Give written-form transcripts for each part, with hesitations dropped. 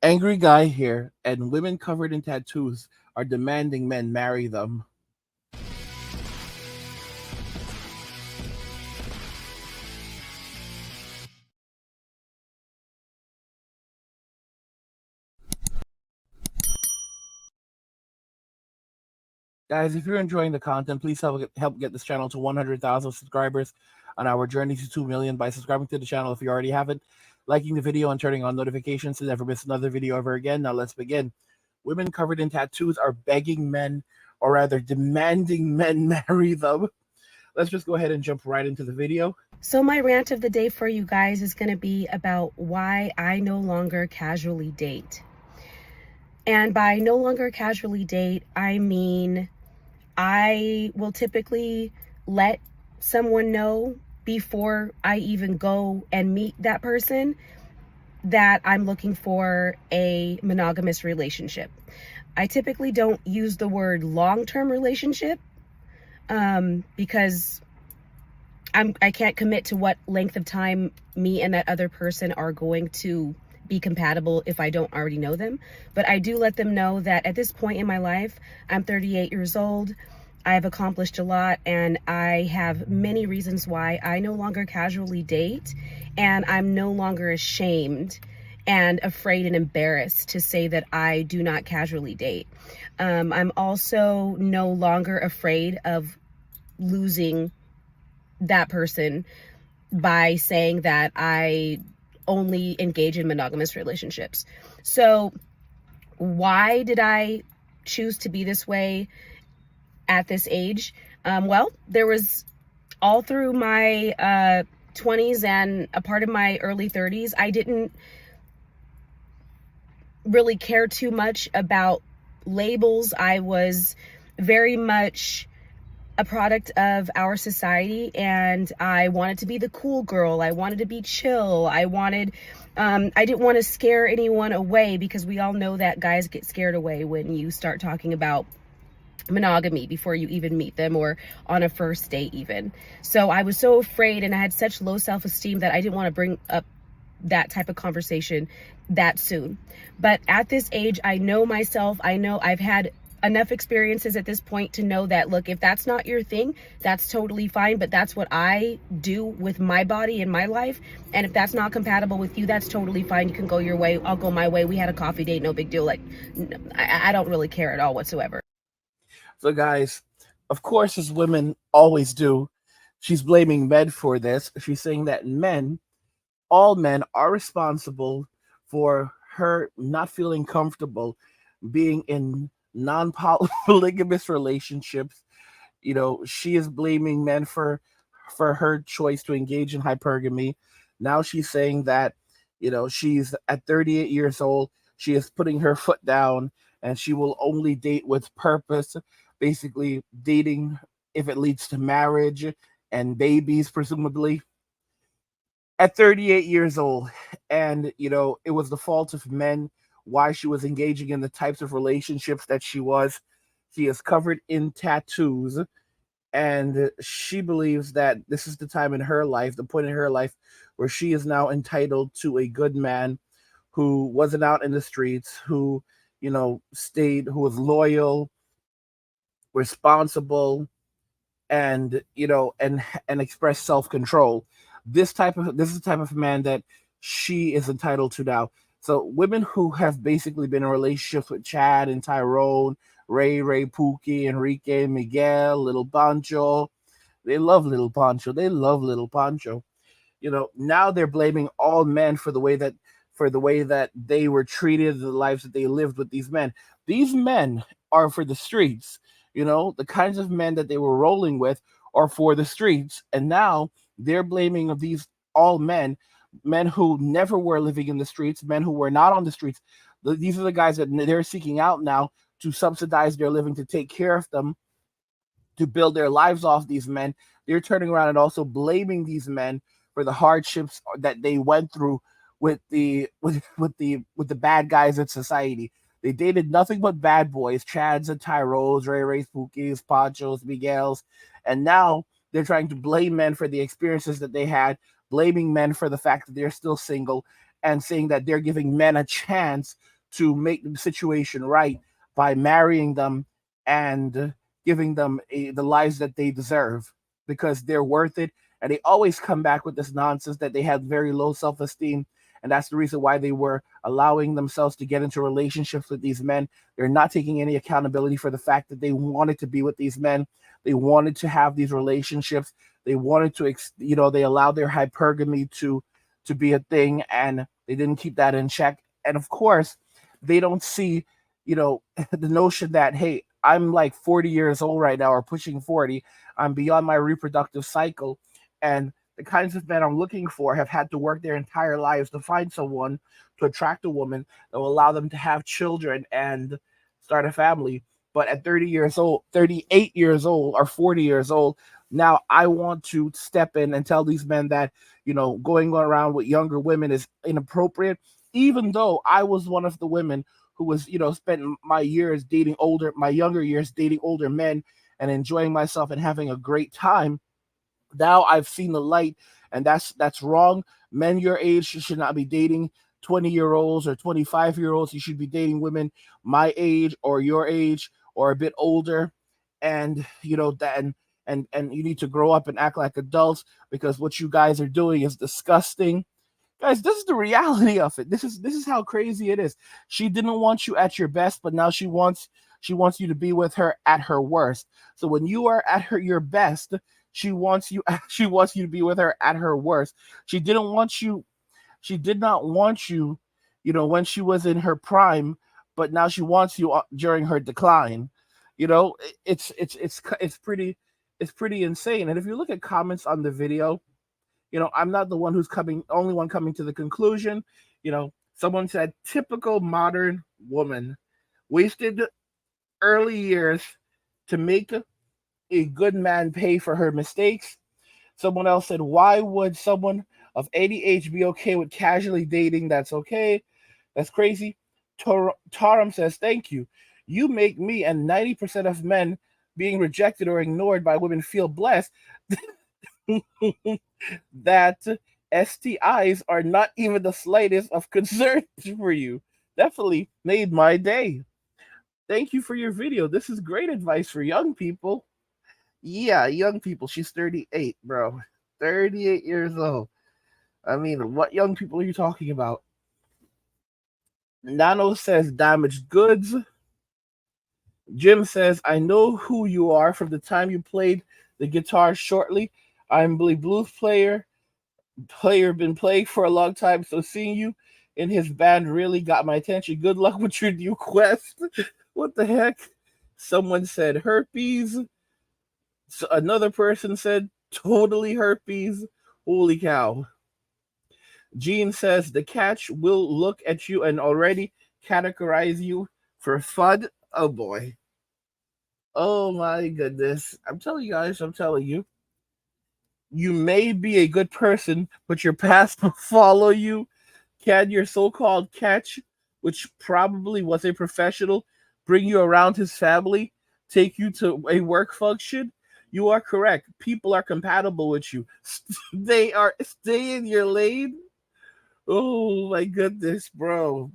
Angry guy here, and women covered in tattoos are demanding men marry them. Guys, if you're enjoying the content, please help get this channel to 100,000 subscribers on our journey to 2 million by subscribing to the channel if you already haven't, liking the video, and turning on notifications to never miss another video ever again. Now let's begin. Women covered in tattoos are begging men, or rather demanding men marry them. Let's just go ahead and jump right into the video. So my rant of the day for you guys is going to be about why I no longer casually date. And by no longer casually date, I mean I will typically let someone know before I even go and meet that person that I'm looking for a monogamous relationship. I typically don't use the word long-term relationship because I can't commit to what length of time me and that other person are going to be compatible if I don't already know them. But I do let them know that at this point in my life, I'm 38 years old. I've accomplished a lot, and I have many reasons why I no longer casually date, and I'm no longer ashamed and afraid and embarrassed to say that I do not casually date. I'm also no longer afraid of losing that person by saying that I only engage in monogamous relationships. So why did I choose to be this way at this age? Well, there was all through my 20s and a part of my early 30s, I didn't really care too much about labels. I was very much a product of our society, and I wanted to be the cool girl. I wanted to be chill. I didn't want to scare anyone away, because we all know that guys get scared away when you start talking about monogamy before you even meet them, or on a first date even. So I was so afraid, and I had such low self-esteem that I didn't want to bring up that type of conversation that soon. But at this age, I know myself. I know I've had enough experiences at this point to know that, look, if that's not your thing, that's totally fine, but that's what I do with my body and my life. And if that's not compatible with you, that's totally fine. You can go your way, I'll go my way. We had a coffee date, no big deal. Like, I don't really care at all whatsoever. So guys, of course, as women always do, she's blaming men for this. She's saying that all men are responsible for her not feeling comfortable being in non-polygamous relationships. She is blaming men for her choice to engage in hypergamy. Now she's saying that, she's at 38 years old, she is putting her foot down, and she will only date with purpose, basically dating if it leads to marriage and babies, presumably. At 38 years old, and it was the fault of men why she was engaging in the types of relationships that she was. She is covered in tattoos, and she believes that this is the time in her life, the point in her life, where she is now entitled to a good man who wasn't out in the streets, who, stayed, who was loyal, responsible, and express self-control. This is the type of man that she is entitled to now. So women who have basically been in relationships with Chad and Tyrone, Ray, Pookie, Enrique, Miguel, Little Pancho, they love Little Pancho. They love Little Pancho. Now they're blaming all men for the way that they were treated, the lives that they lived with these men. These men are for the streets. The kinds of men that they were rolling with are for the streets, and now they're blaming of these all men who never were living in the streets, men who were not on the streets. These are the guys that they're seeking out now to subsidize their living, to take care of them, to build their lives off these men. They're turning around and also blaming these men for the hardships that they went through with the bad guys in society. They dated nothing but bad boys, Chads and Tyros, Ray, Pookies, Panchos, Miguels, and now they're trying to blame men for the experiences that they had, blaming men for the fact that they're still single, and saying that they're giving men a chance to make the situation right by marrying them and giving them the lives that they deserve because they're worth it. And they always come back with this nonsense that they had very low self esteem. And that's the reason why they were allowing themselves to get into relationships with these men. They're not taking any accountability for the fact that they wanted to be with these men. They wanted to have these relationships. They wanted to, they allowed their hypergamy to be a thing, and they didn't keep that in check. And of course, they don't see, the notion that, hey, I'm like 40 years old right now or pushing 40. I'm beyond my reproductive cycle. And the kinds of men I'm looking for have had to work their entire lives to find someone to attract a woman that will allow them to have children and start a family. But at 30 years old, 38 years old, or 40 years old, now I want to step in and tell these men that, going around with younger women is inappropriate, even though I was one of the women who was, spent my younger years dating older men and enjoying myself and having a great time. Now I've seen the light, and that's wrong. Men your age should not be dating 20-year-olds or 25-year-olds. You should be dating women my age or your age or a bit older. And that and you need to grow up and act like adults because what you guys are doing is disgusting. Guys, this is the reality of it. This is how crazy it is. She didn't want you at your best, but now she wants you to be with her at her worst. So when you are at your best, she wants you she wants you to be with her at her worst. She didn't want you she did not want you, when she was in her prime, but now she wants you during her decline. It's pretty insane. And if you look at comments on the video, I'm not the only one coming to the conclusion. Someone said, typical modern woman wasted early years to make a good man pay for her mistakes. Someone else said, why would someone of any age be okay with casually dating? That's okay. That's crazy. Taram says, thank you. You make me and 90% of men being rejected or ignored by women feel blessed that STIs are not even the slightest of concern for you. Definitely made my day. Thank you for your video. This is great advice for young people. Yeah, young people. She's 38, bro. 38 years old. I mean, what young people are you talking about? Nano says damaged goods. Jim says, I know who you are from the time you played the guitar shortly. I'm a blues player been playing for a long time, so seeing you in his band really got my attention. Good luck with your new quest. What the heck? Someone said herpes. So another person said totally herpes. Holy cow. Gene says the catch will look at you and already categorize you for fun. Oh boy. Oh my goodness. I'm telling you guys, I'm telling you. You may be a good person, but your past will follow you. Can your so called catch, which probably was a professional, bring you around his family, take you to a work function? You are correct. People are compatible with you. They are stay in your lane. Oh my goodness, bro.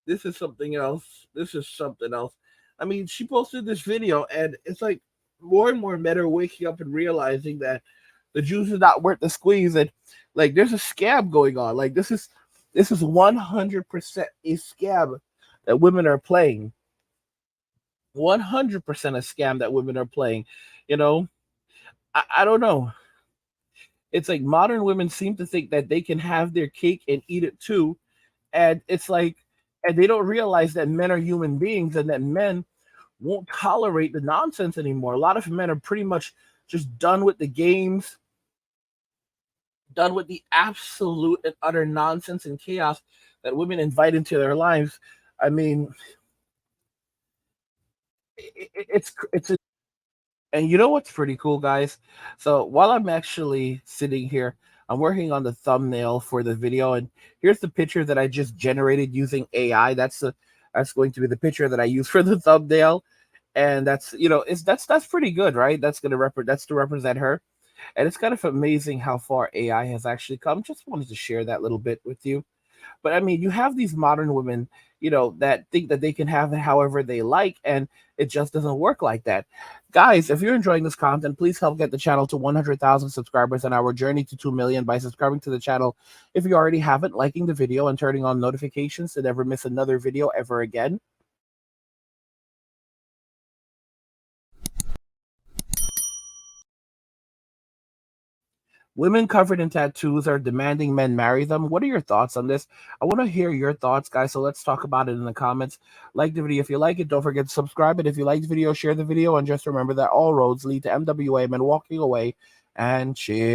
This is something else. This is something else. I mean, she posted this video, and it's like more and more men are waking up and realizing that the juice is not worth the squeeze, and like there's a scam going on. Like this is 100% a scam that women are playing. 100% a scam that women are playing. You know, I don't know. It's like modern women seem to think that they can have their cake and eat it too, and it's like, and they don't realize that men are human beings and that men won't tolerate the nonsense anymore. A lot of men are pretty much just done with the games, done with the absolute and utter nonsense and chaos that women invite into their lives. I mean, it's and you know what's pretty cool, guys? So while I'm actually sitting here, I'm working on the thumbnail for the video, and here's the picture that I just generated using AI. That's going to be the picture that I use for the thumbnail, and that's pretty good, right? That's to represent her, and it's kind of amazing how far AI has actually come. Just wanted to share that little bit with you. But I mean, you have these modern women, that think that they can have it however they like, and it just doesn't work like that. Guys, if you're enjoying this content, please help get the channel to 100,000 subscribers and our journey to 2 million by subscribing to the channel if you already haven't, liking the video, and turning on notifications to never miss another video ever again. Women covered in tattoos are demanding men marry them. What are your thoughts on this? I want to hear your thoughts, guys. So let's talk about it in the comments. Like the video if you like it. Don't forget to subscribe. And if you like the video, share the video. And just remember that all roads lead to MWA men walking away. And cheers.